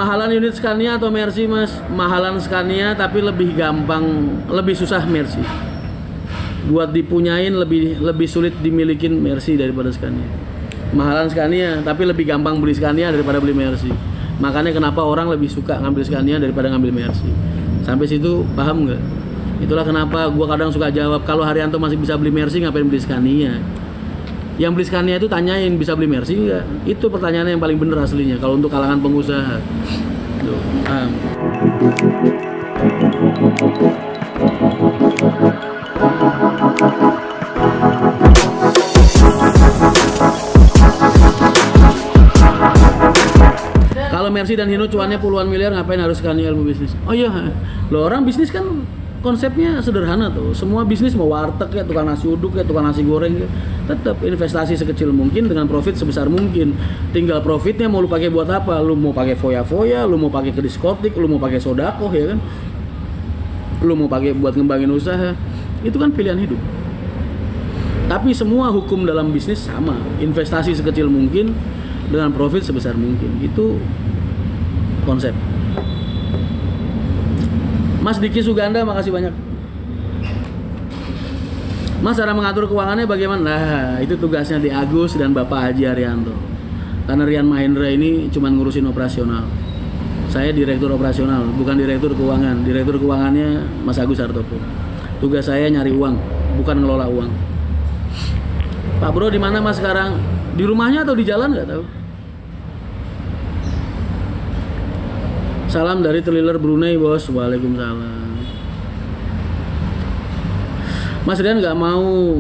Mahalan unit Scania atau Mercy mas? Mahalan Scania tapi lebih gampang, lebih susah Mercy. Buat dipunyain lebih sulit dimilikin Mercy daripada Scania. Mahalan Scania tapi lebih gampang beli Scania daripada beli Mercy. Makanya kenapa orang lebih suka ngambil Scania daripada ngambil Mercy. Sampai situ paham nggak? Itulah kenapa gua kadang suka jawab, kalau Haryanto masih bisa beli Mercy ngapain beli Scania? Yang beli Scania itu tanyain bisa beli Mercy enggak? Itu pertanyaannya yang paling bener aslinya kalau untuk kalangan pengusaha. Tuh, paham. Kalau Mercy dan Hino cuannya puluhan miliar, ngapain harus Scania ilmu bisnis? Oh iya, lo orang bisnis kan konsepnya sederhana tuh. Semua bisnis mau warteg ya, tukang nasi uduk ya, tukang nasi goreng ya, tetap investasi sekecil mungkin dengan profit sebesar mungkin. Tinggal profitnya mau lu pakai buat apa? Lu mau pakai foya-foya, lu mau pakai ke diskotik, lu mau pakai sodakoh ya kan? Lu mau pakai buat ngembangin usaha. Itu kan pilihan hidup. Tapi semua hukum dalam bisnis sama. Investasi sekecil mungkin dengan profit sebesar mungkin. Itu konsep. Mas Diki Suganda, makasih banyak. Mas, cara mengatur keuangannya bagaimana? Nah, itu tugasnya di Agus dan Bapak Haji Haryanto. Karena Rian Mahendra ini cuma ngurusin operasional. Saya direktur operasional, bukan direktur keuangan. Direktur keuangannya Mas Agus Hartopo. Tugas saya nyari uang, bukan ngelola uang. Pak Bro, di mana Mas sekarang? Di rumahnya atau di jalan nggak tahu. Salam dari Trailer Brunei, bos. Waalaikumsalam. Mas Rian nggak mau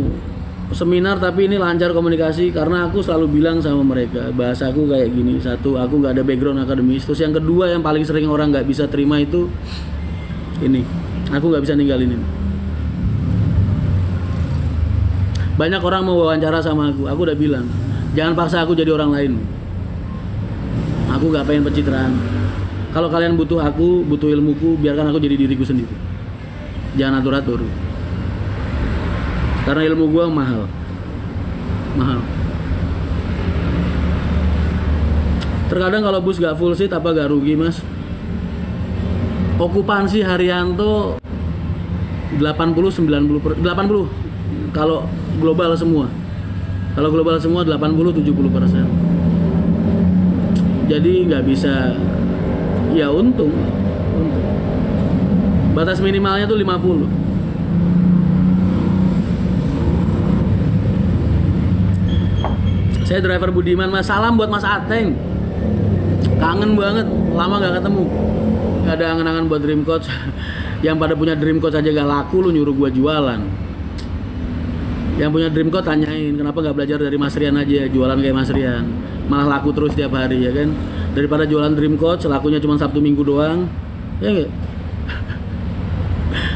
seminar tapi ini lancar komunikasi karena aku selalu bilang sama mereka bahasaku kayak gini. Satu, aku nggak ada background akademis. Terus yang kedua yang paling sering orang nggak bisa terima itu ini, aku nggak bisa ninggalin ini. Banyak orang mau wawancara sama aku udah bilang jangan paksa aku jadi orang lain. Aku nggak pengen pencitraan. Kalau kalian butuh aku, butuh ilmuku, biarkan aku jadi diriku sendiri. Jangan atur-atur. Karena ilmu gua mahal. Mahal. Terkadang kalau bus gak full seat apa gak rugi, Mas? Okupansi Haryanto 80-90%. 80 kalau global semua. Kalau global semua 80-70%. Jadi nggak bisa. Ya untung. Batas minimalnya tuh 50. Saya driver Budiman, Mas. Salam buat Mas Ateng. Kangen banget, lama gak ketemu. Gak ada angan-angan buat Dream Coach. Yang pada punya Dream Coach aja gak laku, lu nyuruh gua jualan. Yang punya Dream Coach tanyain, kenapa gak belajar dari Mas Rian aja, jualan kayak Mas Rian. Malah laku terus tiap hari ya kan. Daripada jualan Dream Coach, lakunya cuma Sabtu Minggu doang. Ya gak?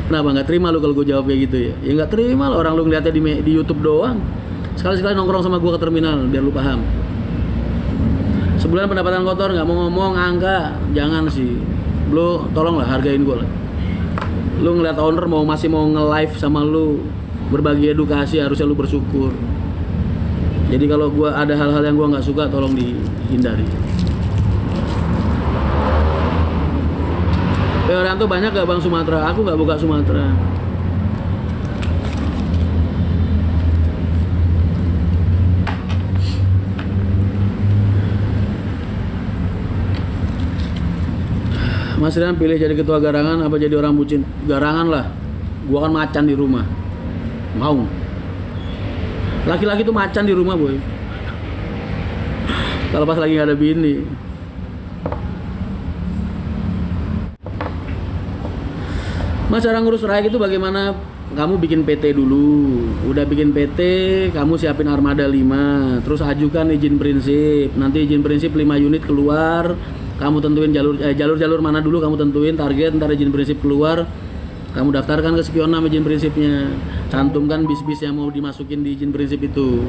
Kenapa gak terima lu kalau gue jawab kayak gitu ya? Ya gak terima lah, orang lu ngeliatnya di YouTube doang. Sekali-sekali nongkrong sama gue ke terminal, biar lu paham. Sebulan pendapatan kotor, gak mau ngomong angka. Jangan sih. Lu tolonglah hargain gue lah. Lu ngeliat owner masih mau nge-live sama lu, berbagi edukasi, harusnya lu bersyukur. Jadi kalau gue ada hal-hal yang gue gak suka, tolong dihindari. Orang tuh banyak gak Bang Sumatera? Aku gak buka Sumatera. Mas Rian pilih jadi ketua garangan apa jadi orang bucin? Garangan lah. Gua kan macan di rumah. Mau. Laki-laki tuh macan di rumah, boy. Kalau pas lagi gak ada bini. Mas, cara ngurus rakyat itu bagaimana? Kamu bikin PT dulu. Udah bikin PT, kamu siapin armada 5. Terus ajukan izin prinsip. Nanti izin prinsip 5 unit keluar. Kamu tentuin jalur mana dulu, kamu tentuin target, ntar izin prinsip keluar. Kamu daftarkan ke Spionam izin prinsipnya. Cantumkan bis-bis yang mau dimasukin di izin prinsip itu.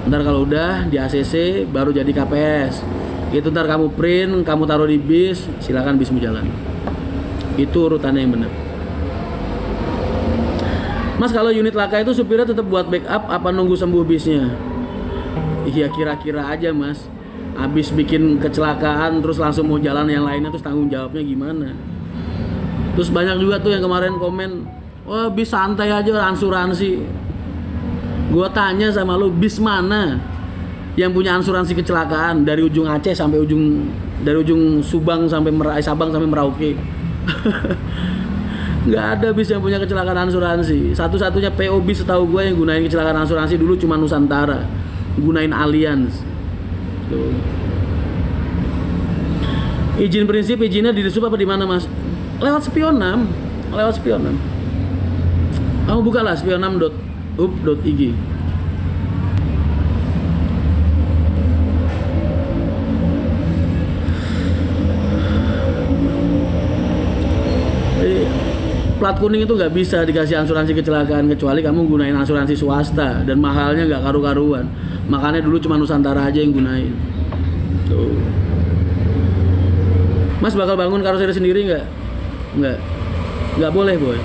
Ntar kalau udah di ACC baru jadi KPS. Itu ntar kamu print, kamu taruh di bis, silakan bismu jalan. Itu urutannya yang benar. Mas, kalau unit laka itu supirnya tetap buat backup apa nunggu sembuh bisnya? Iya, kira-kira aja, Mas. habis bikin kecelakaan terus langsung mau jalan yang lainnya, terus tanggung jawabnya gimana? Terus banyak juga tuh yang kemarin komen, wah bis santai aja asuransi. Gua tanya sama lu, bis mana yang punya asuransi kecelakaan dari ujung Aceh sampai dari ujung Subang sampai Sabang sampai Merauke? Nggak ada bis yang punya kecelakaan asuransi. Satu-satunya PO bis setahu gue yang gunain kecelakaan asuransi dulu cuma Nusantara, gunain Allianz. Tuh. Izin prinsip, izinnya di Disub apa di mana mas? Lewat Spionam, Kamu bukalah spionam.up.ig. Plat kuning itu nggak bisa dikasih asuransi kecelakaan kecuali kamu gunain asuransi swasta dan mahalnya nggak karu-karuan. Makanya dulu cuma Nusantara aja yang gunain. Tuh. Mas bakal bangun karoseri sendiri nggak? Nggak boleh boy.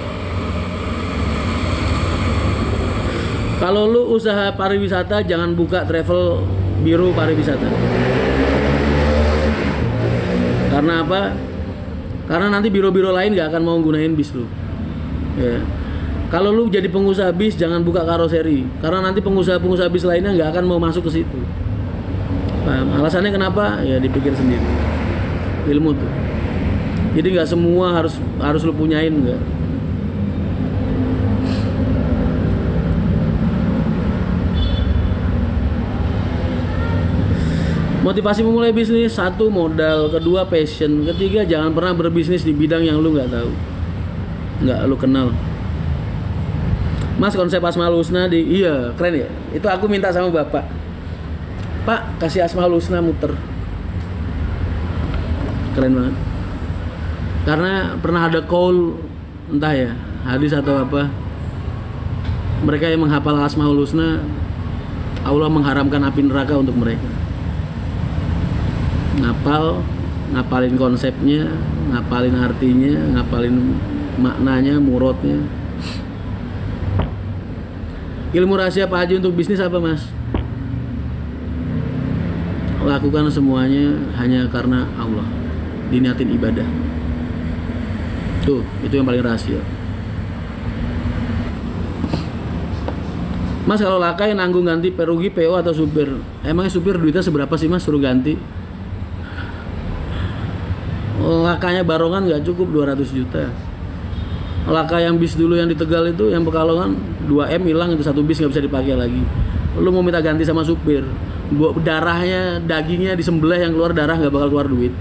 Kalau lu usaha pariwisata jangan buka travel biro pariwisata. Karena apa? Karena nanti biro-biro lain nggak akan mau gunain bis lu. Ya. Kalau lu jadi pengusaha bis jangan buka karoseri, karena nanti pengusaha bis lainnya nggak akan mau masuk ke situ. Paham? Alasannya kenapa? Ya dipikir sendiri. Ilmu tuh. Jadi nggak semua harus lu punyain nggak. Motivasi memulai bisnis, 1 modal, kedua passion, ketiga jangan pernah berbisnis di bidang yang lu nggak tahu, nggak lu kenal. Mas konsep Asmaul Husna iya keren ya. Itu aku minta sama bapak, Pak kasih Asmaul Husna muter, keren banget. Karena pernah ada call entah ya hadis atau apa, mereka yang menghafal Asmaul Husna Allah mengharamkan api neraka untuk mereka. Ngapalin konsepnya, ngapalin artinya, ngapalin maknanya, murodnya. Ilmu rahasia Pak Haji untuk bisnis apa mas? Lakukan semuanya hanya karena Allah, diniatin ibadah. Tuh, itu yang paling rahasia. Mas kalau lakai nanggung ganti perugi PO atau supir? Emangnya supir duitnya seberapa sih mas suruh ganti? Lakanya Barongan nggak cukup 200 juta. Laka yang bis dulu yang di Tegal itu, yang Pekalongan 2M hilang, itu 1 bis nggak bisa dipakai lagi. Lu mau minta ganti sama supir, darahnya, dagingnya disembelih, yang keluar darah nggak bakal keluar duit.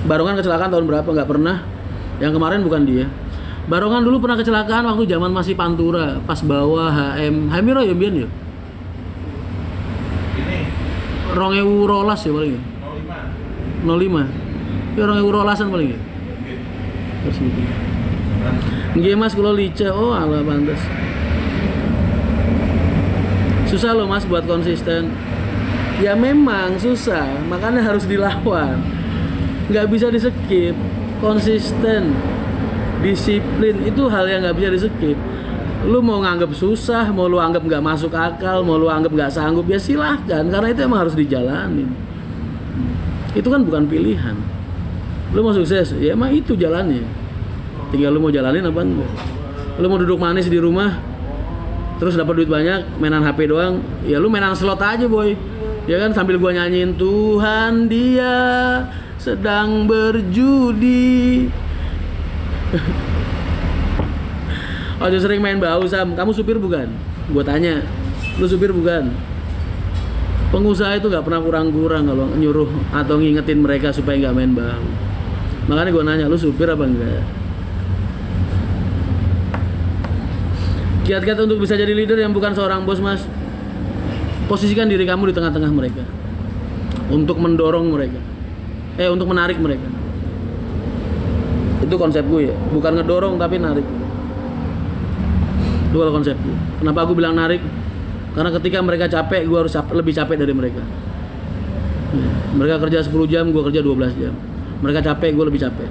Barongan kecelakaan tahun berapa? Nggak pernah. Yang kemarin bukan dia. Barongan dulu pernah kecelakaan waktu zaman masih Pantura, pas bawa HM ya biar ya. 2012 ya paling ya. 05. Ya 2012an paling ya. Terus gitu. Nggih Mas kula lice. Oh alah pantes. Susah loh Mas buat konsisten. Ya memang susah, makanya harus dilawan. Nggak bisa di-skip. Konsisten, disiplin itu hal yang nggak bisa di-skip. Lu mau nganggap susah, mau lu anggap nggak masuk akal, mau lu anggap nggak sanggup, ya silahkan, karena itu emang harus dijalanin. Itu kan bukan pilihan. Lu mau sukses, ya emang itu jalannya. Tinggal lu mau jalanin apa enggak. Lu mau duduk manis di rumah terus dapat duit banyak, mainan HP doang, ya lu mainan slot aja boy. Ya kan, sambil gua nyanyiin Tuhan dia sedang berjudi. Ojo sering main bau Sam. Kamu supir bukan? Gua tanya, lu supir bukan? Pengusaha itu nggak pernah kurang-kurang kalau nyuruh atau ngingetin mereka supaya nggak main bau. Makanya gua nanya, lu supir apa enggak? Kiat-kiat untuk bisa jadi leader yang bukan seorang bos mas. Posisikan diri kamu di tengah-tengah mereka, untuk mendorong mereka, untuk menarik mereka. Itu konsep gue ya, bukan ngedorong tapi narik. Itu kalau konsepku. Kenapa aku bilang narik? Karena ketika mereka capek, gue harus lebih capek dari mereka. Mereka kerja 10 jam, gue kerja 12 jam. Mereka capek, gue lebih capek.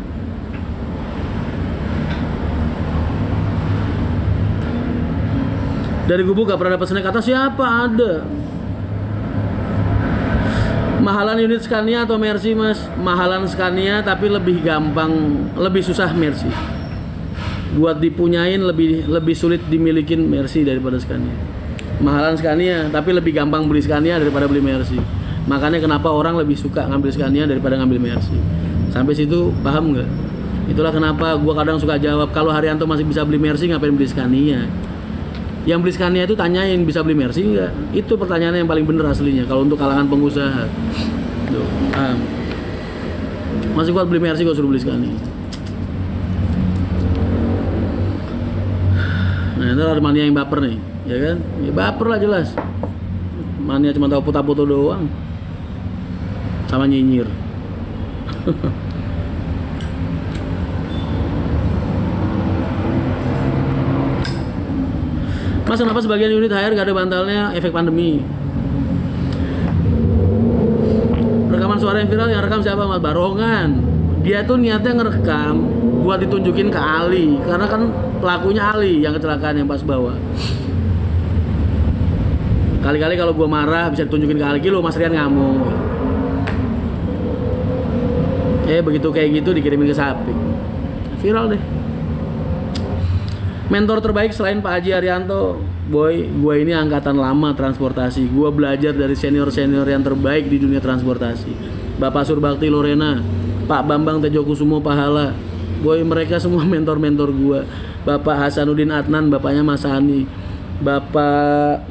Dari gubuk gak pernah dapat snack, kata siapa? Ada. Mahalan unit Scania atau Mercy mas? Mahalan Scania tapi lebih gampang, lebih susah Mercy. Buat dipunyain lebih sulit dimilikin Mercy daripada Scania. Mahalan Scania tapi lebih gampang beli Scania daripada beli Mercy. Makanya kenapa orang lebih suka ngambil Scania daripada ngambil Mercy. Sampai situ paham nggak? Itulah kenapa gua kadang suka jawab, kalau Haryanto masih bisa beli Mercy ngapain beli Scania? Yang beli Scania itu tanyain bisa beli Mercy nggak? Itu pertanyaannya yang paling bener aslinya kalau untuk kalangan pengusaha. Tuh, masih kuat beli Mercy kalau suruh beli Scania. Nah, ntar ada mania yang baper nih, ya kan? Ya baper lah jelas. Mania cuma tahu foto-foto doang, sama nyinyir. Mas, kenapa sebagian unit HR gak ada bantalnya? Efek pandemi. Rekaman suara yang viral, yang rekam siapa mas? Barongan. Dia tuh niatnya ngerekam buat ditunjukin ke Ali, karena kan pelakunya Ali yang kecelakaan yang pas bawa. Kali-kali kalau gue marah bisa ditunjukin ke Ali, lo Mas Rian ngamuk. Begitu kayak gitu dikirimin ke Sapik. Viral deh. Mentor terbaik selain Pak Haji Haryanto, boy, gue ini angkatan lama transportasi. Gue belajar dari senior-senior yang terbaik di dunia transportasi. Bapak Surbakti Lorena, Pak Bambang Tejokusumo Pahala. Boy, mereka semua mentor-mentor gue. Bapak Hasanuddin Adnan, bapaknya Mas Hani. Bapaknya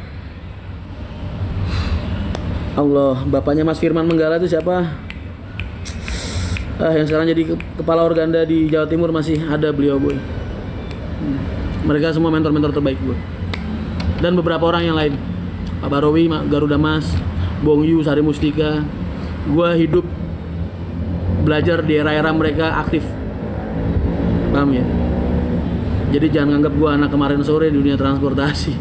Mas Firman Menggala itu siapa? Yang sekarang jadi kepala Organda di Jawa Timur, masih ada beliau, boy. Mereka semua mentor-mentor terbaik gue. Dan beberapa orang yang lain, Pak Barowi, Garuda Mas, Bong Yu, Sari Mustika. Gue hidup belajar di era-era mereka aktif. Paham ya? Jadi jangan anggap gue anak kemarin sore di dunia transportasi.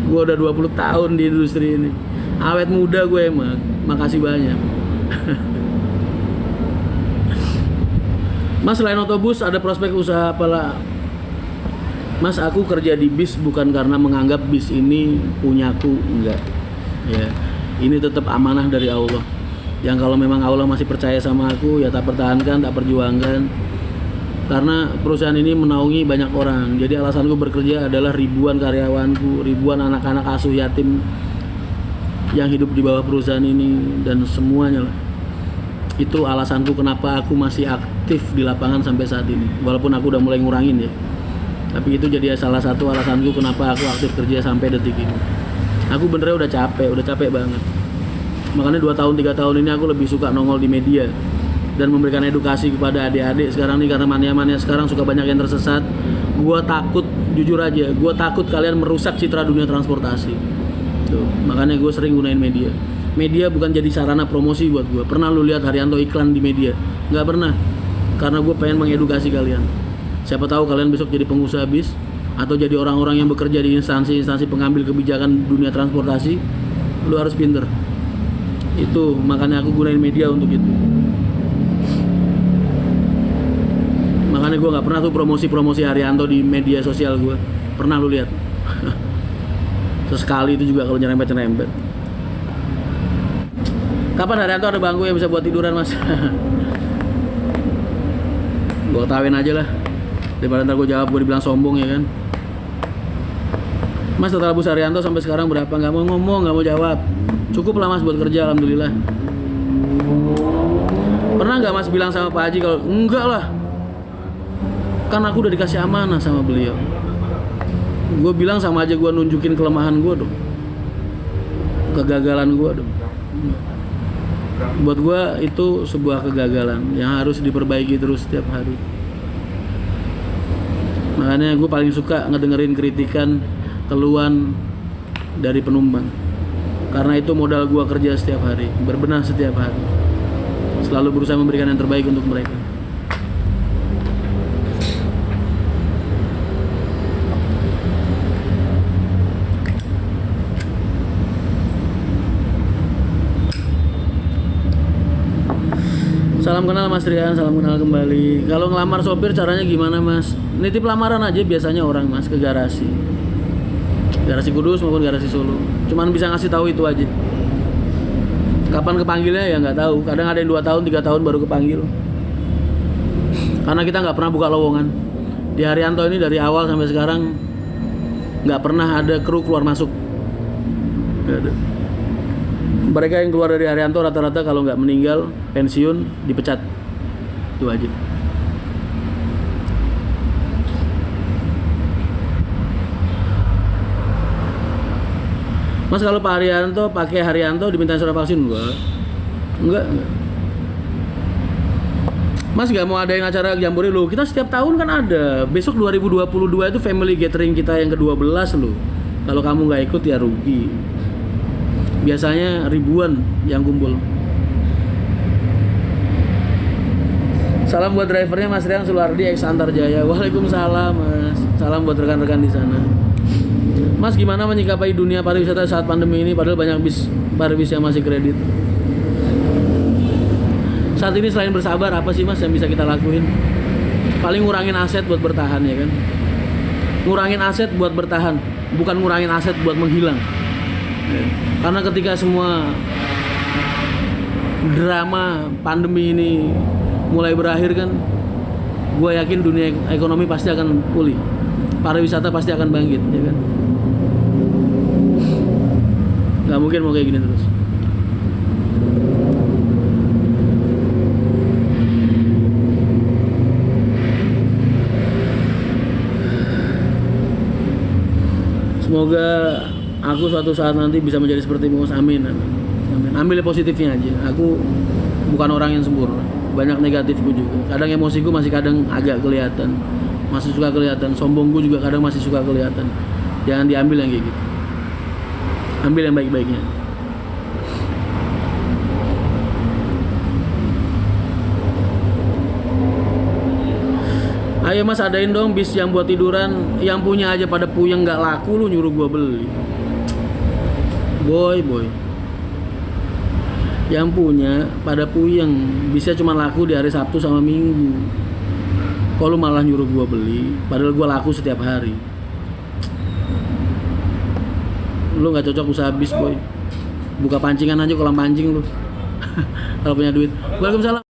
Gue udah 20 tahun di industri ini. Awet muda gue emang. Makasih banyak. Mas, selain otobus ada prospek usaha apalah? Mas, aku kerja di bis bukan karena menganggap bis ini punyaku, enggak. Ya, ini tetap amanah dari Allah. Yang kalau memang Allah masih percaya sama aku, ya tak pertahankan, tak perjuangkan. Karena perusahaan ini menaungi banyak orang. Jadi alasanku bekerja adalah ribuan karyawanku, ribuan anak-anak asuh yatim yang hidup di bawah perusahaan ini dan semuanya lah. Itu alasanku kenapa aku masih aktif di lapangan sampai saat ini. Walaupun aku udah mulai ngurangin ya. Tapi itu jadi salah satu alasanku kenapa aku aktif kerja sampai detik ini. Aku benernya udah capek banget. Makanya 2 tahun 3 tahun ini aku lebih suka nongol di media dan memberikan edukasi kepada adik-adik sekarang nih, karena mania-mania sekarang suka banyak yang tersesat. Gua takut, jujur aja, gua takut kalian merusak citra dunia transportasi. Tuh, makanya gue sering gunain media. Media bukan jadi sarana promosi buat gue. Pernah lu lihat Haryanto iklan di media? Nggak pernah. Karena gue pengen mengedukasi kalian. Siapa tahu kalian besok jadi pengusaha bis atau jadi orang-orang yang bekerja di instansi-instansi pengambil kebijakan dunia transportasi. Lu harus pinter. Itu makanya aku gunain media untuk itu. Makanya gue nggak pernah tuh promosi Haryanto di media sosial gue. Pernah lu lihat? Sesekali itu juga kalau nyerempet. Kapan Haryanto ada bangku yang bisa buat tiduran mas? Gue ketawain aja lah. Daripada ntar gue jawab gue dibilang sombong ya kan. Mas, total bus Haryanto sampai sekarang berapa? Gak mau ngomong, gak mau jawab. Cukup lah mas buat kerja, alhamdulillah. Pernah gak mas bilang sama Pak Haji kalau enggak lah, kan aku udah dikasih amanah sama beliau. Gue bilang sama aja gue nunjukin kelemahan gue dong, kegagalan gue dong. Buat gue itu sebuah kegagalan yang harus diperbaiki terus setiap hari. Makanya gue paling suka ngedengerin kritikan, keluhan dari penumpang. Karena itu modal gue kerja setiap hari, berbenah setiap hari. Selalu berusaha memberikan yang terbaik untuk mereka. Salam kenal Mas Rian, salam kenal kembali. Kalau ngelamar sopir caranya gimana mas? Nitip lamaran aja biasanya orang mas ke garasi. Garasi Kudus maupun Garasi Solo. Cuman bisa ngasih tahu itu aja. Kapan kepanggilnya ya nggak tahu. Kadang ada yang 2 tahun, 3 tahun baru kepanggil. Karena kita nggak pernah buka lowongan. Di Haryanto ini dari awal sampai sekarang nggak pernah ada kru keluar masuk. Nggak ada. Mereka yang keluar dari Haryanto rata-rata kalau nggak meninggal, pensiun, dipecat. Itu aja. Mas, kalau Pak Haryanto pakai Haryanto diminta surat vaksin enggak. Mas nggak mau adain acara Jambore lo. Kita setiap tahun kan ada. Besok 2022 itu family gathering kita yang ke-12 lo. Kalau kamu nggak ikut ya rugi. Biasanya ribuan yang kumpul. Salam buat drivernya Mas Rian Sulardi ex Antarjaya. Waalaikumsalam Mas. Salam buat rekan-rekan di sana. Mas, gimana menyikapi dunia pariwisata saat pandemi ini padahal banyak bis pariwis yang masih kredit? Saat ini selain bersabar apa sih Mas yang bisa kita lakuin? Paling ngurangin aset buat bertahan ya kan. Ngurangin aset buat bertahan, bukan ngurangin aset buat menghilang. Karena ketika semua drama pandemi ini mulai berakhir kan, gue yakin dunia ekonomi pasti akan pulih. Pariwisata pasti akan bangkit ya kan. Gak mungkin mau kayak gini terus. Semoga aku suatu saat nanti bisa menjadi seperti Mas. Amin. Ambil positifnya aja. Aku bukan orang yang sempurna. Banyak negatifku juga. Kadang emosiku masih kadang agak kelihatan. Masih suka kelihatan. Sombongku juga kadang masih suka kelihatan. Jangan diambil yang kayak gitu. Ambil yang baik-baiknya. Ayo Mas, adain dong bis yang buat tiduran. Yang punya aja pada puyeng nggak laku, lu nyuruh gua beli. Boy. Yang punya pada puyeng, bisa cuma laku di hari Sabtu sama Minggu. Kok lu malah nyuruh gua beli, padahal gua laku setiap hari. Lu nggak cocok usaha bis, boy. Buka pancingan aja, kolam pancing lu. Kalau punya duit. Waalaikumsalam.